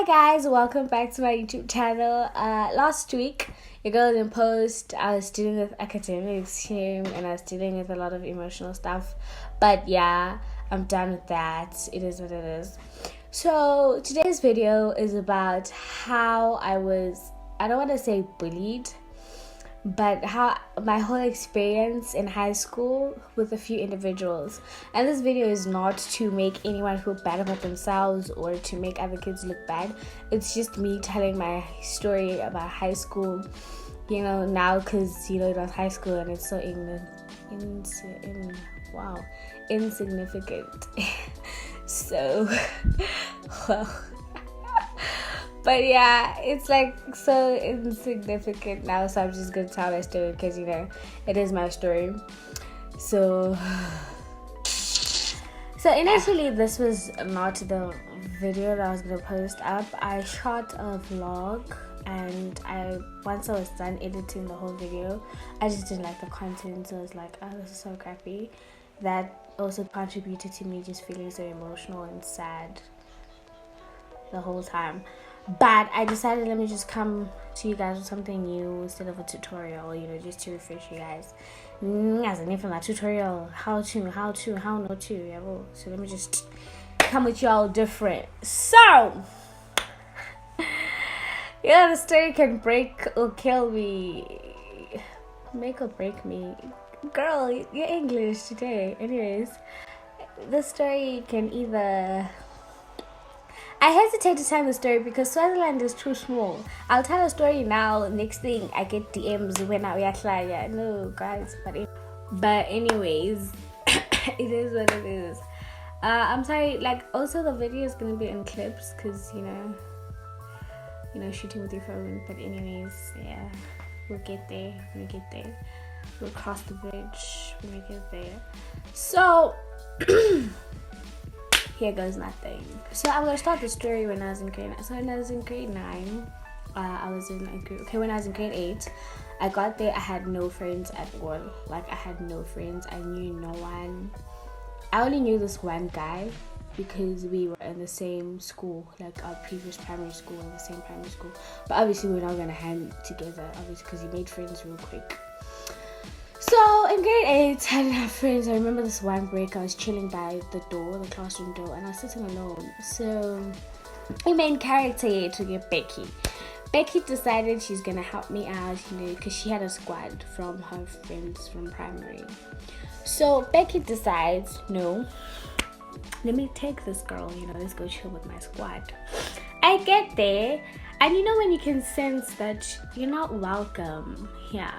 Guys, welcome back to my YouTube channel. Last week your girl didn't post. I was dealing with academics here and I was dealing with a lot of emotional stuff, but yeah, I'm done with that. It is what it is. So today's video is about how I don't want to say bullied, but how my whole experience in high school with a few individuals. And this video is not to make anyone feel bad about themselves or to make other kids look bad. It's just me telling my story about high school, now, because it was high school and it's so insignificant. So well, but yeah, it's like so insignificant now, so I'm just gonna tell my story because it is my story. So initially this was not the video that I was gonna post up. I shot a vlog and once I was done editing the whole video, I just didn't like the content, so I was like, oh, this is so crappy. That also contributed to me just feeling so emotional and sad the whole time. But I decided, let me just come to you guys with something new instead of a tutorial, just to refresh you guys. As an from that tutorial, how not to, yeah. So let me just come with y'all different. So the story can break or kill me, make or break me. Girl, you're English today. Anyways, the story can either... I hesitate to tell the story because Swaziland is too small. I'll tell a story now. Next thing, I get DMs when I fly. Yeah, no, guys. But anyways, it is what it is. I'm sorry. Also the video is gonna be in clips because shooting with your phone. But anyways, yeah, we'll get there. We'll cross the bridge when we get there. So. Here goes nothing. So I'm gonna start the story when I was in grade 9. So when I was in grade 9, I was in a group. Okay, when I was in grade 8, I got there. I had no friends at all. I had no friends. I knew no one. I only knew this one guy because we were in the same school, our previous primary school, in the same primary school. But obviously we're not gonna hang together, obviously, because he made friends real quick. So in grade 8, I didn't have friends. I remember this one break, I was chilling by the classroom door, and I was sitting alone. So the main character here to get Becky. Becky decided she's gonna help me out, because she had a squad from her friends from primary. So Becky decides, no, let me take this girl, let's go chill with my squad. I get there, and when you can sense that you're not welcome here.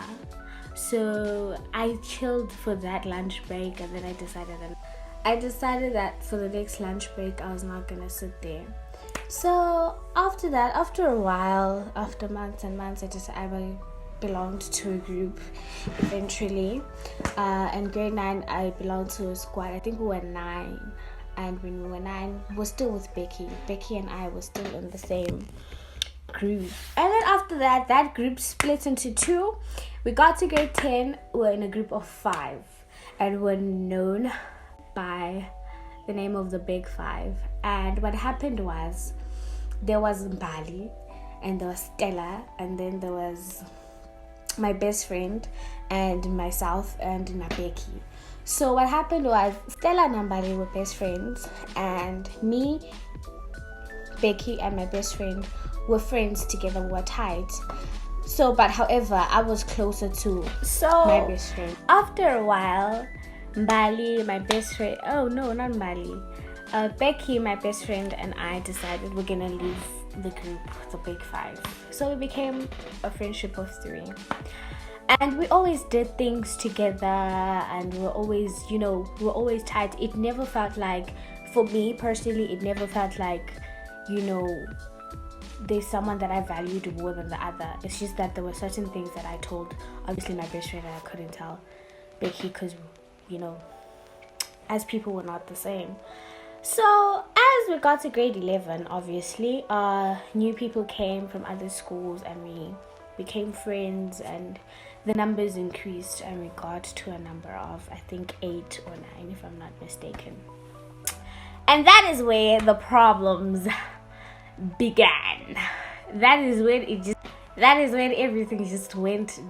So I chilled for that lunch break, and then I decided that for the next lunch break I was not gonna sit there. So after that, after a while, after months and months, I belonged to a group eventually. In grade 9 I belonged to a squad. I think we were 9, and when we were 9 we were still with Becky and I were still in the same group. And then after that group split into 2. We got to grade 10, we were in a group of 5 and were known by the name of the Big 5. And what happened was, there was Mbali and there was Stella, and then there was my best friend and myself and Nabeki. So what happened was, Stella and Mbali were best friends, and me, Becky and my best friend were friends together, we were tight. So, but however, I was closer to my best friend. After a while, Mbali, my best friend, Becky, my best friend, and I decided we're gonna leave the group, the Big 5. So we became a friendship of 3. And we always did things together, and we're always, we're always tight. It never felt like, for me personally, it never felt like, there's someone that I valued more than the other. It's just that there were certain things that I told, obviously, my best friend, and I couldn't tell Becky because, as people were not the same. So as we got to grade 11, obviously, new people came from other schools and we became friends, and the numbers increased, and we got to a number of, I think, 8 or 9, if I'm not mistaken. And that is where the problems began. That is when everything just went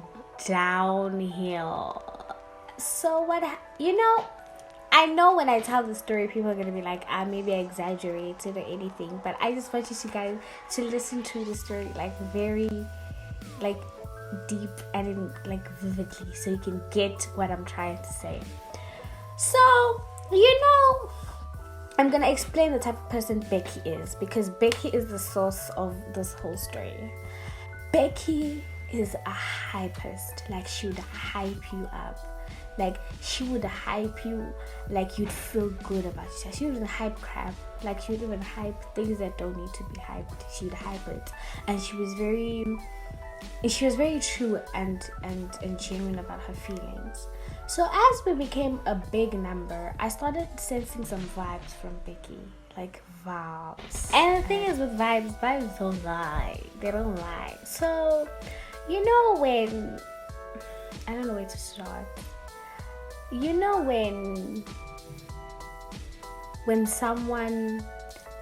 downhill. So I know when I tell the story, people are gonna be like, maybe I exaggerated or anything, but I just want you guys to listen to the story like very deep and vividly, so you can get what I'm trying to say. So I'm gonna explain the type of person Becky is, because Becky is the source of this whole story. Becky is a hypist. She would hype you up. She would hype you you'd feel good about yourself. She wouldn't hype crap. She would even hype things that don't need to be hyped. She would hype it. And she was very true and genuine about her feelings. So as we became a big number, I started sensing some vibes from Becky. Vibes. And the thing is with vibes don't lie. They don't lie. So, when... I don't know where to start. When someone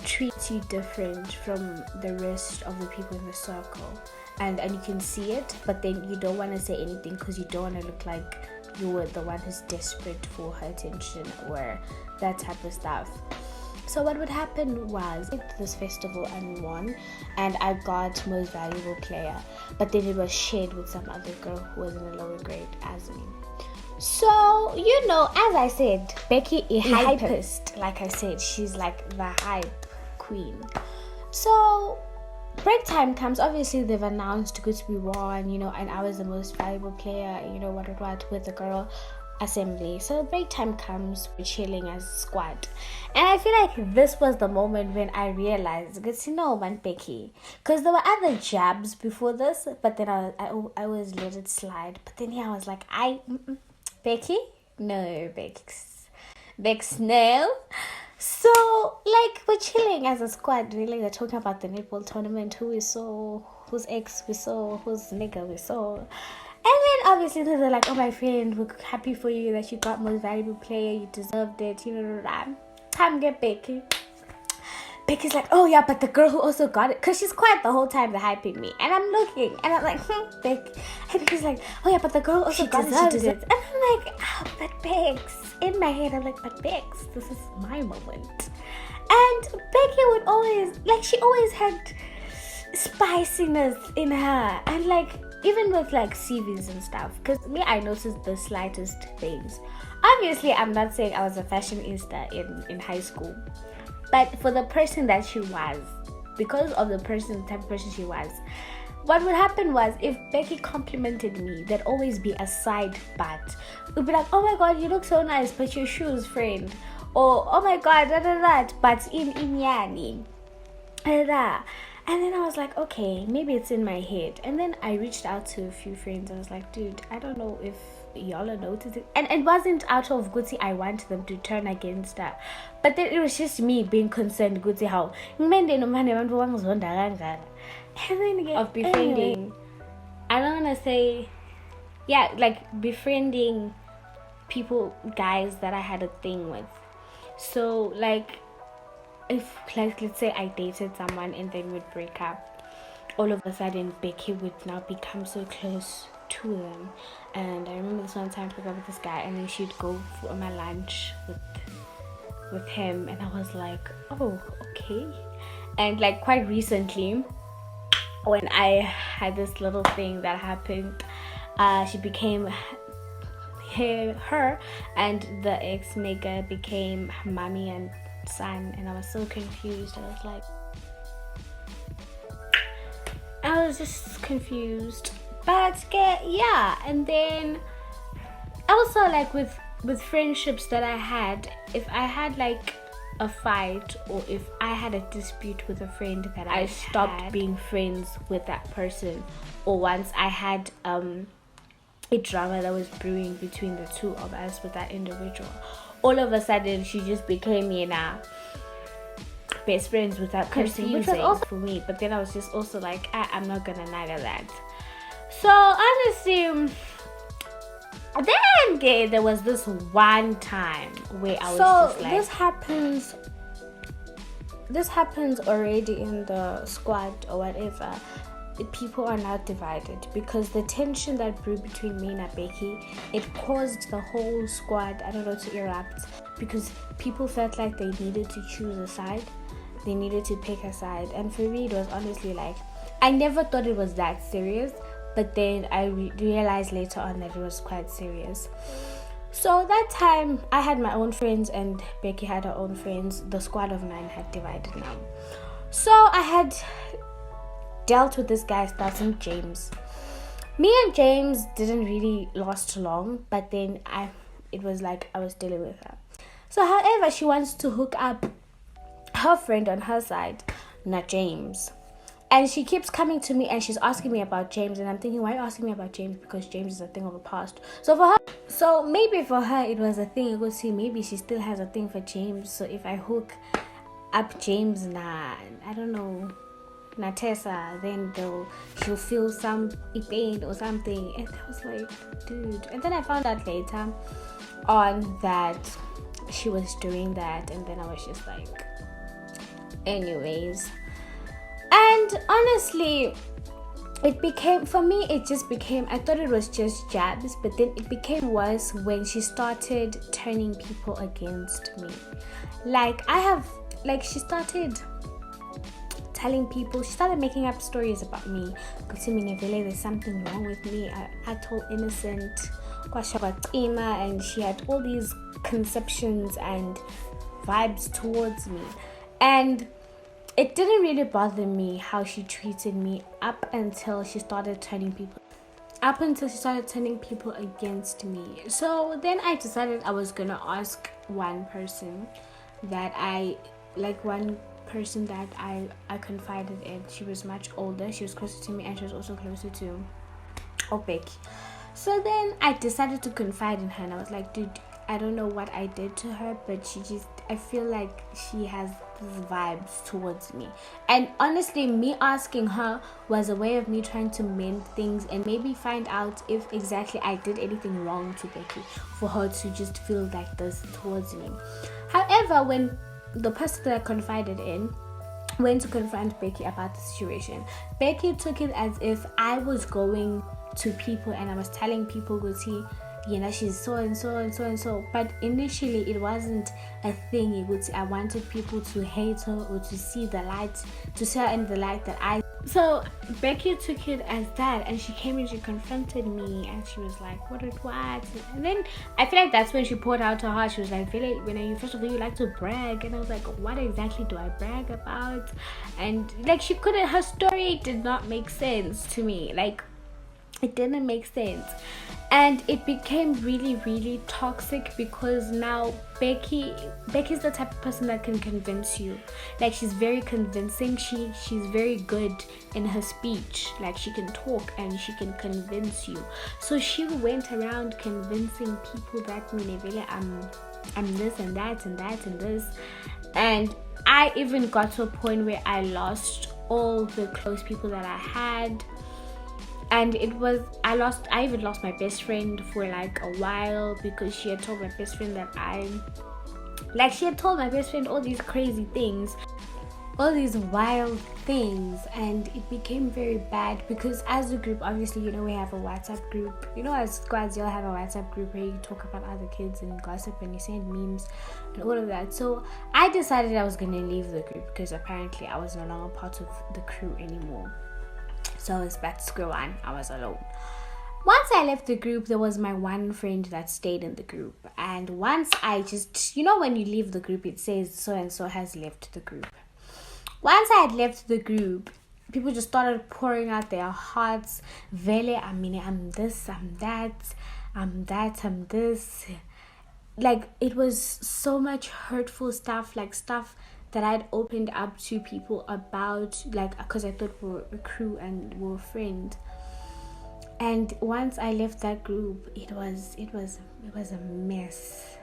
treats you different from the rest of the people in the circle, and you can see it, but then you don't want to say anything because you don't want to look like you were the one who's desperate for her attention or that type of stuff. So what would happen was, this festival and won, and I got most valuable player, but then it was shared with some other girl who was in a lower grade as me. So, as I said, Becky is hypist. Like I said, she's the hype queen. So, break time comes. Obviously, they've announced good to be won, and I was the most valuable player, what, with the girl assembly. So, break time comes, we're chilling as a squad. And I feel like this was the moment when I realized, Becky. Because there were other jabs before this, but then I always let it slide. But then, I was like, Becky? No, Bex, no. So, we're chilling as a squad, really. We're talking about the netball tournament, who we saw, whose ex we saw, whose nigga we saw. And then, obviously, they're like, oh, my friend, we're happy for you that you got most valuable player, you deserved it, Time get Becky. Becky's like, oh yeah, but the girl who also got it, because she's quiet the whole time, they're hyping me. And I'm looking, and I'm like, Becky. And Becky's like, oh yeah, but the girl also got it, she deserved it. And I'm like, but Bex. In my head, I'm like, but Bex, this is my moment. And Becky would always, she always had spiciness in her. And even with CVs and stuff, because I noticed the slightest things. Obviously, I'm not saying I was a fashionista in high school. But for the person that she was, because of the type of person she was, what would happen was, if Becky complimented me, there'd always be a side but. It would be like, oh my god, you look so nice, but your shoes, friend. Or, oh my god, but in Yani. And then I was like, okay, maybe it's in my head. And then I reached out to a few friends. I was like, dude, I don't know if y'all are noticing. And it wasn't out of Gucci I want them to turn against her, but then it was just me being concerned Gucci how and then of befriending, I don't want to say, befriending people, guys that I had a thing with. So if let's say I dated someone and then would break up, all of a sudden Becky would now become so close to them. And I remember this one time I broke up with this guy, and then she'd go for my lunch with him, and I was like, oh, okay. And quite recently, when I had this little thing that happened, she became her, and the ex nigga became mommy and son, and I was so confused. I was just confused. But yeah, and then also with friendships that I had, if I had a fight, or if I had a dispute with a friend, that I stopped being friends with that person, or once I had a drama that was brewing between the two of us with that individual, all of a sudden she just became best friends with that person, which was also for me. But then I was just also I'm not gonna nag that. So honestly, then there was this one time where I was this happens this happens already in the squad or whatever. People are now divided because the tension that grew between me and Becky, it caused the whole squad, I don't know, to erupt, because people felt like they needed to choose a side. They needed to pick a side. And for me, it was honestly like, I never thought it was that serious, but then I realized later on that it was quite serious. So that time, I had my own friends and Becky had her own friends. The squad of 9 had divided now. So I had dealt with this guy starting James. Me and James didn't really last long, but then it was like I was dealing with her. So however, she wants to hook up her friend on her side, not James. And she keeps coming to me and she's asking me about James, and I'm thinking, why are you asking me about James? Because James is a thing of the past. So maybe for her it was a thing. You could see maybe she still has a thing for James. So if I hook up James, I don't know, Natessa, then she'll feel some pain or something. And I was like, dude. And then I found out later on that she was doing that, and then I was just like, anyways. And honestly, it became, for me, it just became, I thought it was just jabs, but then it became worse when she started turning people against me. She started telling people, she started making up stories about me. There's something wrong with me. I told innocent, and she had all these conceptions and vibes towards me. And it didn't really bother me how she treated me up until she started turning people So then I decided I was gonna ask one person that I confided in. She was much older, she was closer to me, and she was also closer to Becky. So then I decided to confide in her, and I was like, dude, I don't know what I did to her, but I feel like she has these vibes towards me. And honestly, me asking her was a way of me trying to mend things and maybe find out if exactly I did anything wrong to Becky for her to just feel like this towards me. However, when the person that I confided in went to confront Becky about the situation, Becky took it as if I was going to people and I was telling people, she's so and so and so and so. But initially it wasn't a thing. I wanted people to hate her or to see her in the light that I. So Becky took it as that, and she came and she confronted me, and she was like, what? And then I feel like that's when she poured out to her. She was like, first of all, you like to brag. And I was like, what exactly do I brag about? And her story did not make sense to me. It didn't make sense. And it became really, really toxic because now Becky's the type of person that can convince you. She's very convincing. She's very good in her speech. She can talk and she can convince you. So she went around convincing people that I'm this and that and that and this. And I even got to a point where I lost all the close people that I had. And I even lost my best friend for a while because she had told my best friend she had told my best friend all these crazy things, all these wild things, and it became very bad because as a group, obviously, we have a WhatsApp group. As squads, you'll have a WhatsApp group where you talk about other kids and gossip and you send memes and all of that. So I decided I was going to leave the group because apparently I was no longer part of the crew anymore. So I was back to square one. I was alone. Once I left the group, there was my one friend that stayed in the group. And once I just, when you leave the group, it says so and so has left the group. Once I had left the group, people just started pouring out their hearts. I'm this, I'm that, I'm this. It was so much hurtful stuff, stuff that I'd opened up to people about, because I thought we were a crew and we were a friend. And once I left that group, it was a mess.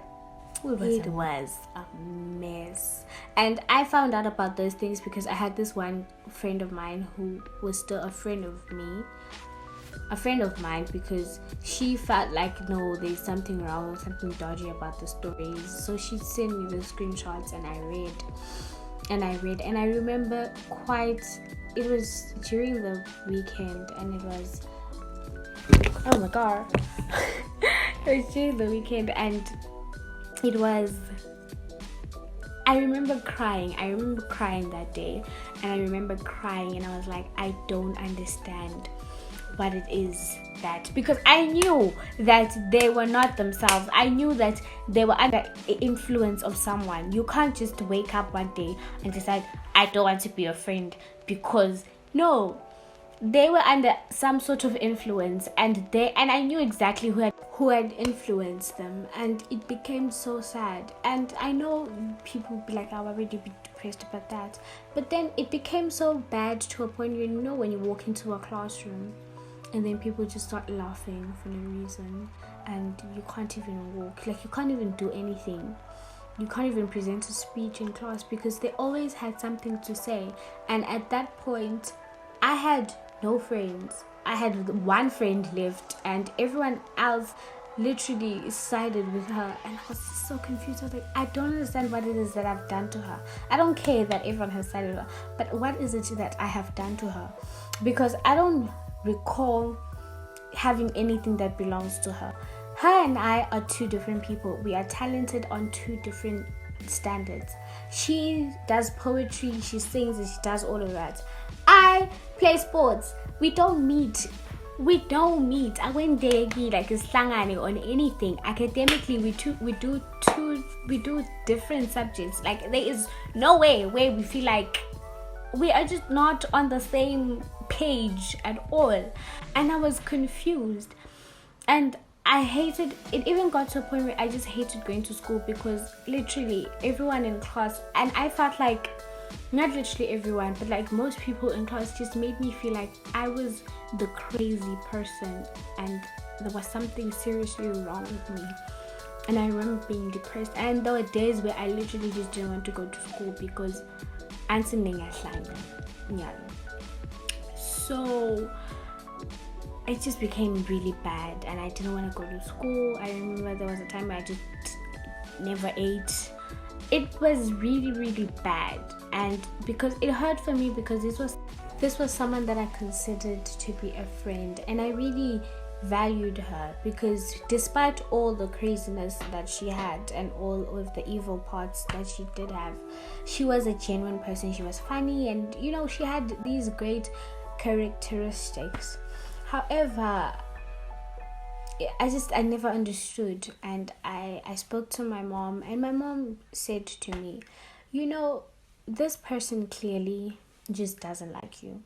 It was a mess. And I found out about those things because I had this one friend of mine who was still a friend of mine because she felt no, there's something wrong, something dodgy about the stories. So she sent me the screenshots and I read. and I read, and I remember it was during the weekend, and it was, oh my god, it was during the weekend, and it was, I remember crying that day, and I remember crying, and I was like, I don't understand what it is that, because I knew that they were not themselves. I knew that they were under influence of someone. You can't just wake up one day and decide, I don't want to be your friend, because no, they were under some sort of influence, and I knew exactly who had influenced them, and it became so sad. And I know people be like, I'll already be depressed about that, but then it became so bad to a point, you know, when you walk into a classroom and then people just start laughing for no reason, and you can't even walk, like you can't even do anything. You can't even present a speech in class because they always had something to say. And at that point, I had no friends. I had one friend left, and everyone else literally sided with her. And I was just so confused. I was like, I don't understand what it is that I've done to her. I don't care that everyone has sided with her, but what is it that I have done to her? Because I don't recall having anything that belongs to her. Her and I are two different people. We are talented on two different standards. She does poetry, she sings, and she does all of that. I play sports. We don't meet. I went there like a slangani on anything. Academically, we do different subjects. Like there is no way where we feel like we are just not on the same page at all. And I was confused, and I hated it. Even got to a point where I just hated going to school, because literally everyone in class, and I felt like, not literally everyone, but like most people in class, just made me feel like I was the crazy person, and there was something seriously wrong with me. And I remember being depressed, and there were days where I literally just didn't want to go to school because so it just became really bad, and I didn't want to go to school. I remember there was a time where I just never ate. It was really, really bad, and because it hurt for me, because this was someone that I considered to be a friend, and I really valued her, because despite all the craziness that she had and all of the evil parts that she did have, she was a genuine person. She was funny, and you know, she had these great characteristics. However, I never understood, and I spoke to my mom, and my mom said to me, you know, this person clearly just doesn't like you.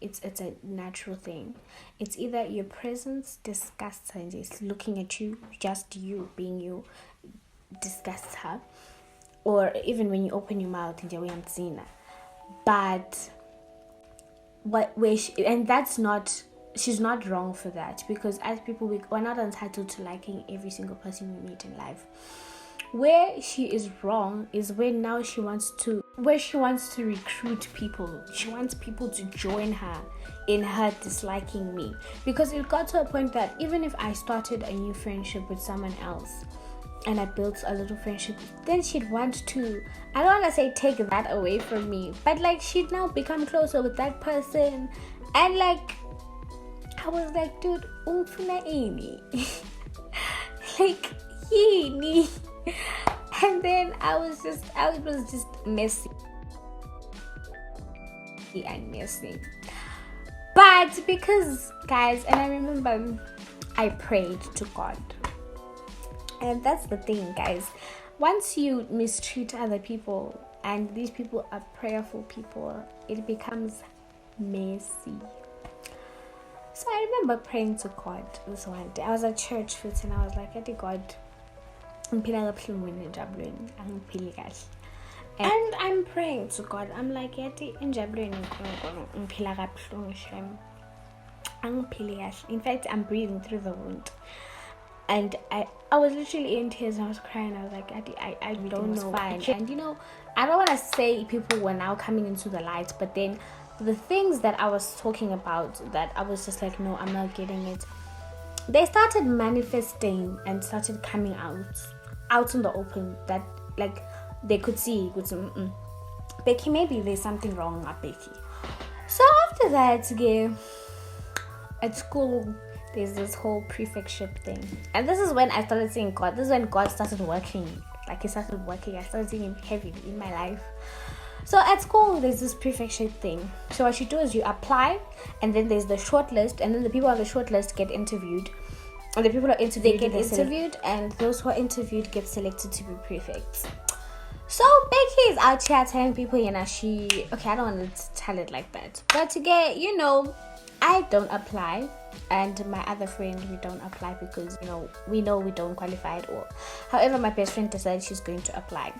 It's a natural thing. It's either your presence disgusts her, and just looking at you, just you being you, disgusts her, or even when you open your mouth and you're but and that's not, she's not wrong for that, because as people, we're not entitled to liking every single person we meet in life. Where she is wrong is when now she wants to recruit people. She wants people to join her in her disliking me, because it got to a point that even if I started a new friendship with someone else and I built a little friendship, then she'd want to, I don't want to say take that away from me, but like she'd now become closer with that person. And like I was like, dude, umfuna ini like yini. And then I was just messy and messy. But because, guys, and I remember I prayed to God. And that's the thing, guys. Once you mistreat other people, and these people are prayerful people, it becomes messy. So I remember praying to God this one day. I was at church first, and I was like, hey God, and I'm praying to God. I'm like, in fact, I'm breathing through the wound. And I was literally in tears, and I was crying. I was like, I don't know. Fine. And you know, I don't want to say people were now coming into the light, but then the things that I was talking about, that I was just like, no, I'm not getting it, they started manifesting and started coming out in the open, that like they could see. Becky, maybe there's something wrong with Becky. So after that, again, at school, there's this whole prefectship thing. And this is when I started seeing God. This is when God started working. Like, he started working. I started seeing him heavily in my life. So at school, there's this prefectship thing. So what you do is you apply, and then there's the shortlist, and then the people on the shortlist get interviewed. And the people who are interviewed, they get interviewed, and those who are interviewed get selected to be prefects. So Becky is out here telling people, I don't want to tell it like that. But to get, I don't apply, and my other friend, we don't apply because, we know we don't qualify at all. However, my best friend decided she's going to apply.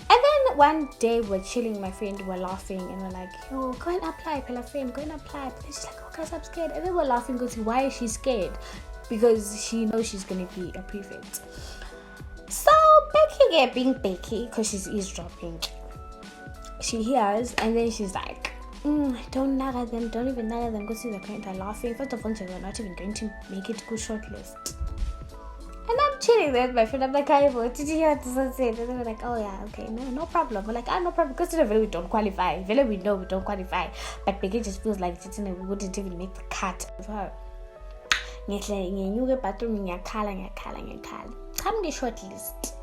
And then one day we're chilling, my friend, we're laughing, and we're like, yo, go and apply, Pella friend, go and apply. But she's like, oh guys, I'm scared. And then we're laughing, because why is she scared? Because she knows she's going to be a prefect. So Becky being Becky, because she's eavesdropping, she hears, and then she's like, don't nag them, don't even nag them, because the parents are laughing. First of all, we're not even going to make it to shortlist. And I'm chilling there with my friend. I'm like, did you hear what this said? And they were like, oh yeah, okay, no problem. We're like, no problem, because we don't qualify. We know we don't qualify. But Becky just feels like we wouldn't even make the cut of her. Come the shortlist.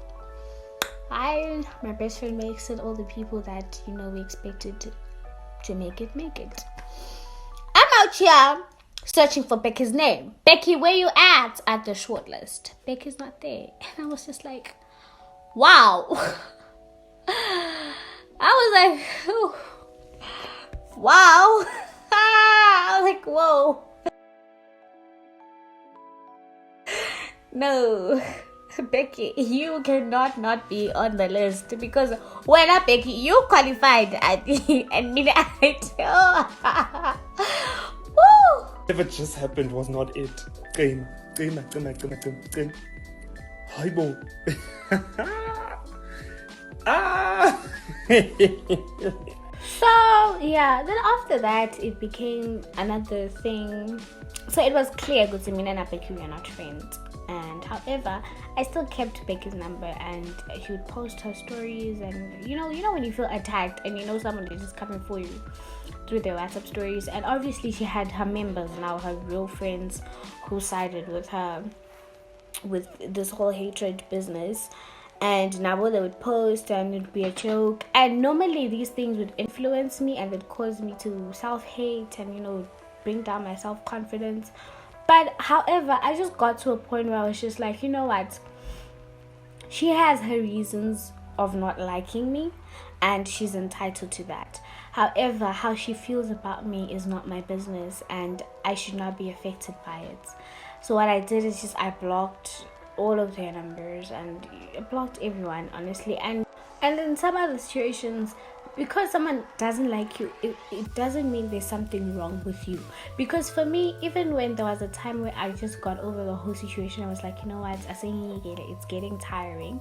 My best friend makes it. All the people that we expected to make it. I'm out here searching for Becky's name. Becky, where you at the shortlist? Becky's not there. And I was just like, wow. I was like, ooh. Wow. I was like, whoa. No, Becky, you cannot not be on the list, because when Becky, you qualified and me, woo! Whatever just happened was not it. Game. Hi-bo. So yeah, then after that it became another thing. So it was clear good to me and Becky we are not friends. And however, I still kept Becky's number, and she would post her stories, and you know when you feel attacked and someone is just coming for you through their WhatsApp stories. And obviously she had her members now, her real friends, who sided with her with this whole hatred business. And now they would post, and it'd be a joke. And normally these things would influence me, and would cause me to self-hate and bring down my self-confidence. But however, I just got to a point where I was just like, you know what? She has her reasons of not liking me, and she's entitled to that. However, how she feels about me is not my business, and I should not be affected by it. So what I did is I blocked all of their numbers, and I blocked everyone, honestly. And in some other situations, because someone doesn't like you, it doesn't mean there's something wrong with you. Because for me, even when there was a time where I just got over the whole situation, I was like, you know what, it's getting tiring.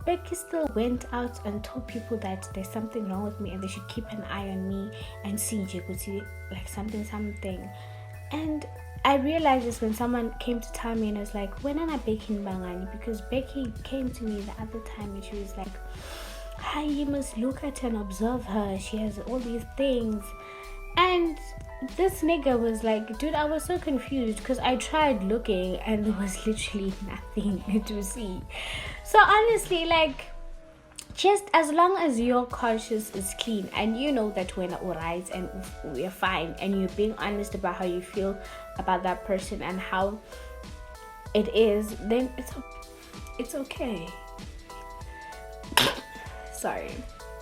Becky still went out and told people that there's something wrong with me, and they should keep an eye on me and see like something. And I realized this when someone came to tell me, and I was like, when am I Becky Bangani? Because Becky came to me the other time and she was like, hi, you must look at her and observe her. She has all these things. And this nigga was like, dude, I was so confused because I tried looking and there was literally nothing to see. So honestly, like, just as long as your conscience is clean and you know that we're not alright and we're fine, and you're being honest about how you feel about that person and how it is, then it's okay. Sorry,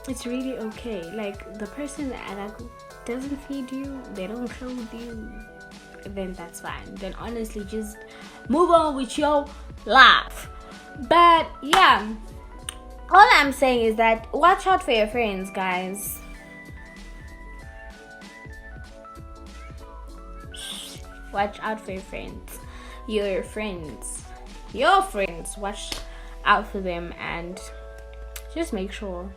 it's really okay. Like, the person that doesn't feed you, they don't clothe you, then that's fine. Then honestly, just move on with your life. But yeah, all I'm saying is that watch out for your friends, guys. Watch out for your friends. Your friends. Watch out for them, and just make sure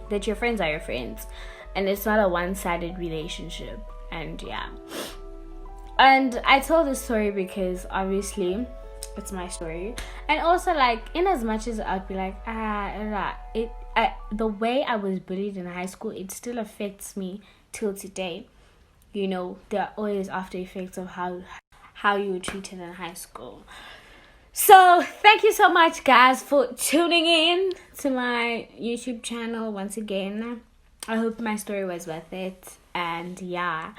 that your friends are your friends and it's not a one-sided relationship. And yeah, and I told this story because obviously it's my story, and also, like, in as much as I'd be like, I the way I was bullied in high school, it still affects me till today. You know, there are always after effects of how you were treated in high school. So thank you so much, guys, for tuning in to my YouTube channel once again. I hope my story was worth it, and yeah,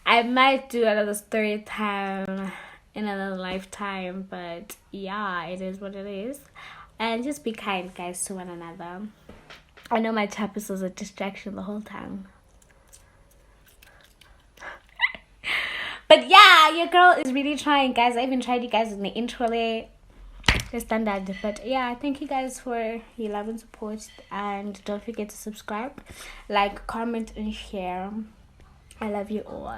I might do another story time in another lifetime, but yeah, it is what it is. And just be kind, guys, to one another. I know my tapas was a distraction the whole time. But yeah, your girl is really trying, guys. I even tried you guys in the intro there. The standard. But yeah, thank you guys for your love and support. And don't forget to subscribe, like, comment, and share. I love you all.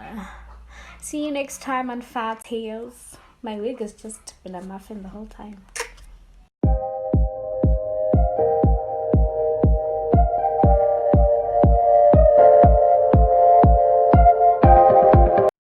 See you next time on Fat Tales. My wig has just been a muffin the whole time.